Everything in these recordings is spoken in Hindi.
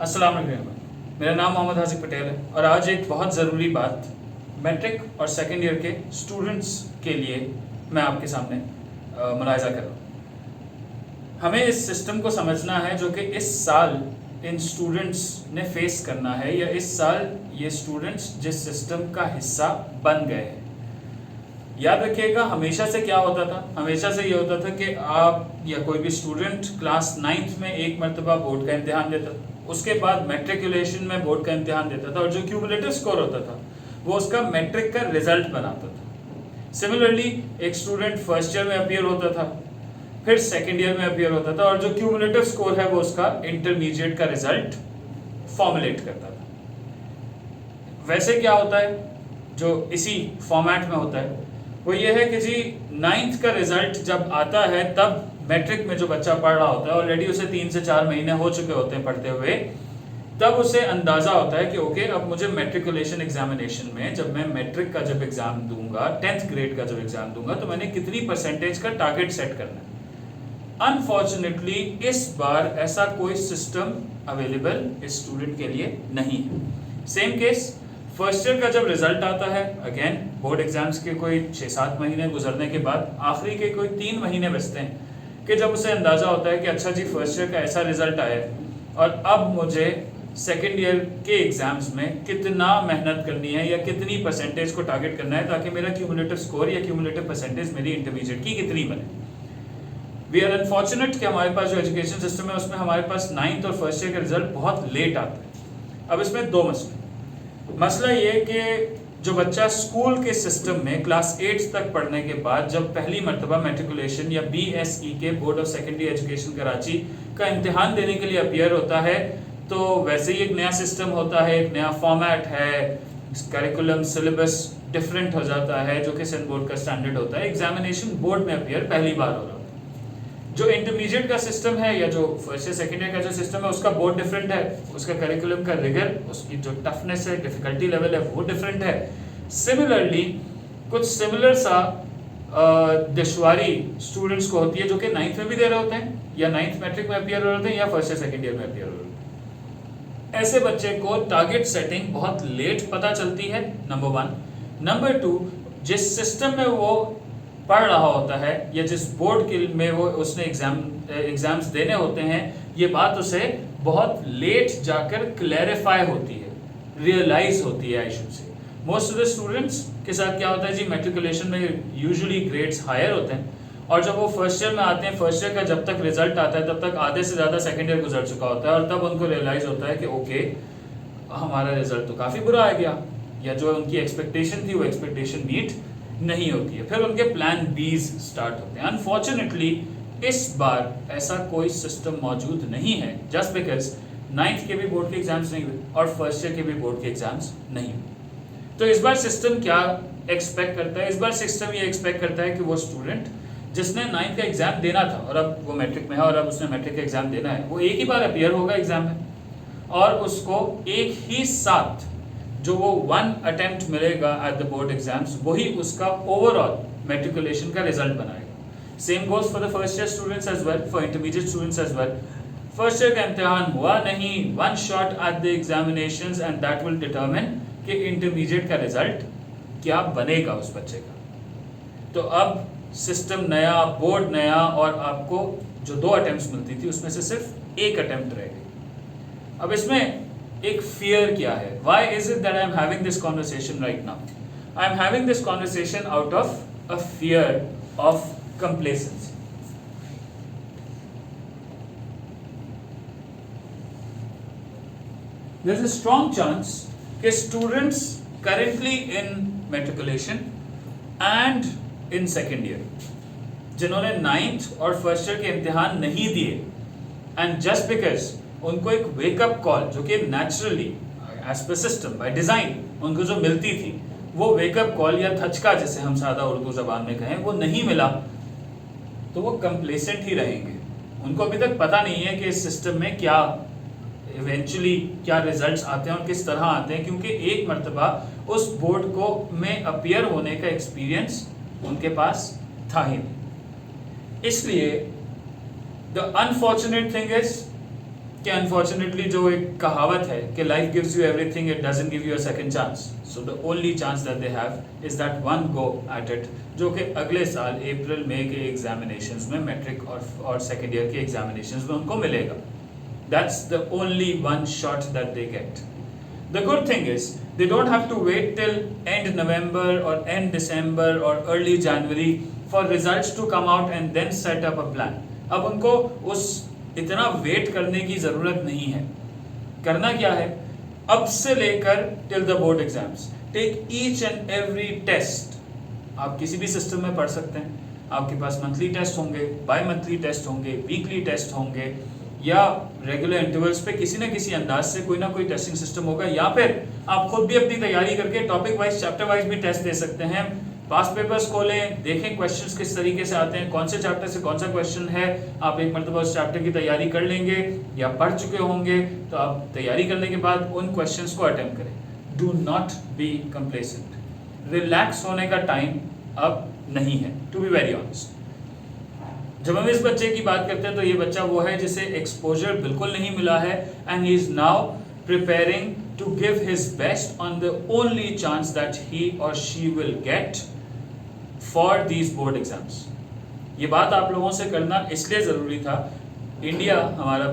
अस्सलाम वालेकुम। मेरा नाम मोहम्मद हासिफ पटेल है और आज एक बहुत ज़रूरी बात मैट्रिक और सेकेंड ईयर के स्टूडेंट्स के लिए मैं आपके सामने मुलाहिज़ा कर रहा हूँ। हमें इस सिस्टम को समझना है जो कि इस साल इन स्टूडेंट्स ने फेस करना है, या इस साल ये स्टूडेंट्स जिस सिस्टम का हिस्सा बन गए हैं। याद रखिएगा, हमेशा से क्या होता था? हमेशा से ये होता था कि आप या कोई भी स्टूडेंट क्लास 9th में एक मरतबा बोर्ड का इम्तिहान देता था, उसके बाद मैट्रिकुलेशन में बोर्ड का इम्तिहान देता था, और जो क्यूमुलेटिव स्कोर होता था वो उसका मैट्रिक का रिजल्ट बनाता था। सिमिलरली एक स्टूडेंट फर्स्ट ईयर में अपीयर होता था, फिर सेकेंड ईयर में अपीयर होता था, और जो क्यूमुलेटिव स्कोर है वो उसका इंटरमीडिएट का रिजल्ट फॉर्मुलेट करता था। वैसे क्या होता है जो इसी फॉर्मेट में होता है वो ये है कि जी 9th का रिजल्ट जब आता है तब मैट्रिक में जो बच्चा पढ़ रहा होता है, ऑलरेडी उसे 3 से 4 महीने हो चुके होते हैं पढ़ते हुए, तब उसे अंदाजा होता है कि ओके, अब मुझे मैट्रिकुलेशन एग्जामिनेशन में जब मैं मैट्रिक का जब एग्जाम दूंगा, 10th ग्रेड का जब एग्जाम दूंगा, तो मैंने कितनी परसेंटेज का टारगेट सेट करना है। अनफॉर्चुनेटली इस बार ऐसा कोई सिस्टम अवेलेबल इस स्टूडेंट के लिए नहीं है। सेम केस फर्स्ट ईयर का जब रिजल्ट आता है, अगेन बोर्ड एग्जाम्स के कोई 6-7 महीने गुजरने के बाद आखिरी के कोई 3 महीने बचते हैं कि जब उसे अंदाजा होता है कि अच्छा जी फर्स्ट ईयर का ऐसा रिजल्ट आया है और अब मुझे सेकेंड ईयर के एग्जाम्स में कितना मेहनत करनी है या कितनी परसेंटेज को टारगेट करना है ताकि मेरा क्यूमुलेटिव स्कोर या क्यूमुलेटिव परसेंटेज मेरी इंटरमीडिएट की कितनी बने। वी आर अनफॉर्चुनेट कि हमारे पास जो एजुकेशन सिस्टम है उसमें हमारे पास 9th और फर्स्ट ईयर का रिजल्ट बहुत लेट आता है। अब इसमें दो मसला ये कि जो बच्चा स्कूल के सिस्टम में क्लास 8 तक पढ़ने के बाद जब पहली मरतबा मैट्रिकुलेशन या BSE के board of secondary education Karachi का इम्तिहान देने के लिए अपीयर होता है, तो वैसे ही एक नया सिस्टम होता है, एक नया फॉर्मेट है, करिकुलम सिलेबस डिफरेंट हो जाता है जो कि सिंध बोर्ड का स्टैंडर्ड होता है। एग्जामिनेशन बोर्ड में अपीयर पहली बार हो रहा है। जो इंटरमीडिएट का सिस्टम है या जो फर्स्ट या सेकेंड ईयर का जो सिस्टम है उसका बोर्ड डिफरेंट है, उसका करिकुलम का रिगर, उसकी जो टफनेस है, डिफिकल्टी लेवल है वो डिफरेंट है। सिमिलरली कुछ सिमिलर सा दुश्वारी स्टूडेंट्स को होती है जो कि 9th में भी दे रहे होते हैं या 9th मैट्रिक में अपीयर हो रहे होते हैं या फर्स्ट या सेकेंड ईयर में अपीयर हो रहे होते हैं। ऐसे बच्चे को टारगेट सेटिंग बहुत लेट पता चलती है, नंबर 1। नंबर 2, जिस सिस्टम में वो पढ़ रहा होता है या जिस बोर्ड के में वो उसने एग्जाम्स देने होते हैं, ये बात उसे बहुत लेट जाकर क्लैरिफाई होती है, रियलाइज होती है। I should say most of the students के साथ क्या होता है जी, मैट्रिकुलेशन में यूजुअली ग्रेड्स हायर होते हैं और जब वो फर्स्ट ईयर में आते हैं, फर्स्ट ईयर का जब तक रिजल्ट आता है तब तक आधे से ज़्यादा सेकेंड ईयर गुजर चुका होता है, और तब उनको रियलाइज होता है कि ओके हमारा रिजल्ट तो काफ़ी बुरा आ गया, या जो उनकी एक्सपेक्टेशन थी वो एक्सपेक्टेशन मीट नहीं होती है। फिर उनके प्लान बीज स्टार्ट होते हैं। अनफॉर्चुनेटली इस बार ऐसा कोई सिस्टम मौजूद नहीं है, जस्ट बिकॉज 9th के भी बोर्ड के एग्जाम्स नहीं हुए और फर्स्ट ईयर के भी बोर्ड के एग्जाम्स नहीं हुए। तो इस बार सिस्टम क्या एक्सपेक्ट करता है? इस बार सिस्टम ये एक्सपेक्ट करता है कि वो स्टूडेंट जिसने 9th का एग्जाम देना था और अब वो मैट्रिक में है और अब उसने मैट्रिक का एग्जाम देना है, वो एक ही बार अपीयर होगा एग्जाम में और उसको एक ही साथ जो वो 1 अटेम्प्ट मिलेगा एट द बोर्ड एग्जाम्स, वही उसका ओवरऑल मैट्रिकुलेशन का रिजल्ट बनाएगा। Same goes for the first year students as well, for intermediate students as well. First year का इम्तिहान हुआ नहीं, 1 shot at the examinations and that will determine कि इंटरमीडिएट का रिजल्ट क्या बनेगा उस बच्चे का। तो अब सिस्टम नया, बोर्ड नया, और आपको जो 2 अटेम्प्ट्स मिलती थी उसमें से सिर्फ 1 अटेम्प्ट रह गई। अब इसमें एक फियर क्या है? Why is it that I am having this conversation right now? I am having this conversation out of a fear of complacency. There is a strong chance that students currently in matriculation and in second year जिन्होंने 9th और फर्स्ट ईयर के इम्तिहान नहीं दिए, and just because उनको एक वेकअप कॉल जो कि naturally as per system by design उनको जो मिलती थी, वो वेकअप कॉल या धचका जिसे हम सादा उर्दू ज़बान में कहें, वो नहीं मिला, तो वो कंप्लेसेंट ही रहेंगे। उनको अभी तक पता नहीं है कि इस सिस्टम में क्या इवेंचुअली क्या रिजल्ट्स आते हैं और किस तरह आते हैं, क्योंकि एक मरतबा उस बोर्ड को में अपीयर होने का एक्सपीरियंस उनके पास था ही नहीं। इसलिए द अनफॉर्चुनेट थिंग इज कि अनफॉर्चुनेटली जो एक कहावत है कि life gives you everything, it doesn't give you a second chance, so the only chance that they have is that one go at it, जो कि अगले साल अप्रैल मई के एग्जामिनेशंस में, मैट्रिक और सेकेंड ईयर के एग्जामिनेशंस में उनको मिलेगा. That's the only one shot that they get. The good thing is they don't have to wait till end November or end December or early January for results to come out and then set up a plan. अब उनको उस इतना वेट करने की ज़रूरत नहीं है. करना क्या है, अब से लेकर till the board exams, take each and every test. आप किसी भी सिस्टम में पढ़ सकते हैं. आपके पास मंथली टेस्ट होंगे, बाई मंथली टेस्ट होंगे, वीकली टेस्ट होंगे, या रेगुलर इंटरवल्स पे किसी न किसी अंदाज से कोई ना कोई टेस्टिंग सिस्टम होगा, या फिर आप खुद भी अपनी तैयारी करके टॉपिक वाइज, चैप्टर वाइज भी टेस्ट दे सकते हैं. पास पेपर्स खोलें, देखें क्वेश्चंस किस तरीके से आते हैं, कौन से चैप्टर से कौन सा क्वेश्चन है. आप एक मरतबा उस चैप्टर की तैयारी कर लेंगे या पढ़ चुके होंगे, तो आप तैयारी करने के बाद उन क्वेश्चंस को अटेम्प्ट करें. Do not be complacent. Relax होने का टाइम अब नहीं है, टू बी वेरी ऑनेस्ट. जब हम इस बच्चे की बात करते हैं तो ये बच्चा वो है जिसे एक्सपोजर बिल्कुल नहीं मिला है, and he is now preparing to give his best on the only chance that he और she will get for these board exams. ये बात आप लोगों से करना इसलिए ज़रूरी था. इंडिया हमारा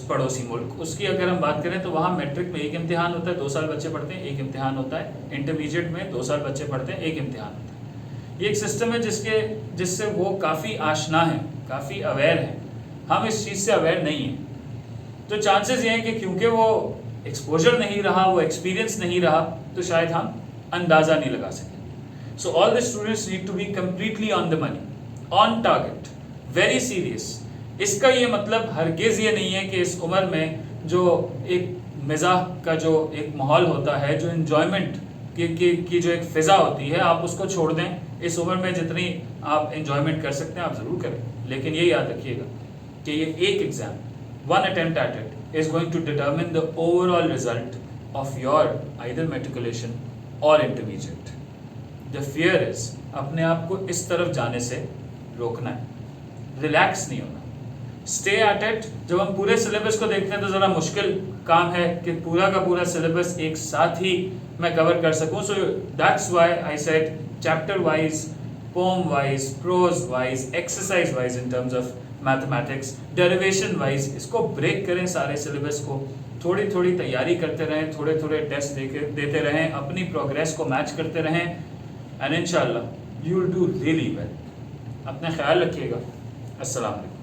पड़ोसी मुल्क, उसकी अगर हम बात करें तो वहाँ मैट्रिक में एक इम्तिहान होता है, 2 साल बच्चे पढ़ते हैं, एक इम्तिहान होता है. इंटरमीडिएट में 2 साल बच्चे पढ़ते हैं, एक इम्तिहान होता है. ये एक सिस्टम है जिससे वो काफ़ी आशना है, काफ़ी अवेयर है. हम इस चीज़ से अवेयर नहीं हैं. तो चांसेस ये हैं कि क्योंकि वो एक्सपोजर नहीं रहा, वो एक्सपीरियंस नहीं रहा, तो शायद हम अंदाज़ा नहीं लगा सकें. So all the students need to be completely on the money, on target, very serious. इसका ये मतलब हरगिज़ ये नहीं है कि इस उम्र में जो एक मिज़ाह का जो एक माहौल होता है, जो इन्जॉयमेंट की जो एक फ़िज़ा होती है, आप उसको छोड़ दें. इस उम्र में जितनी आप एंजॉयमेंट कर सकते हैं आप ज़रूर करें, लेकिन ये याद रखिएगा कि ये एक exam, one attempt at it is going to determine the overall result of your either matriculation और इंटरमीडिएट. द फियर इज़ अपने आप को इस तरफ जाने से रोकना है, रिलैक्स नहीं होना, स्टे एट इट. जब हम पूरे सिलेबस को देखते हैं तो ज़रा मुश्किल काम है कि पूरा का पूरा सिलेबस एक साथ ही मैं कवर कर सकूं. So that's why I said chapter wise, poem wise, prose wise, exercise wise in terms of mathematics, derivation wise, इसको ब्रेक करें सारे सिलेबस को. थोड़ी थोड़ी तैयारी करते रहें, थोड़े थोड़े टेस्ट देते रहें, अपनी प्रोग्रेस को मैच करते रहें, एंड इंशाल्लाह you will do really well. अपना ख्याल रखिएगा. अस्सलाम वालेकुम.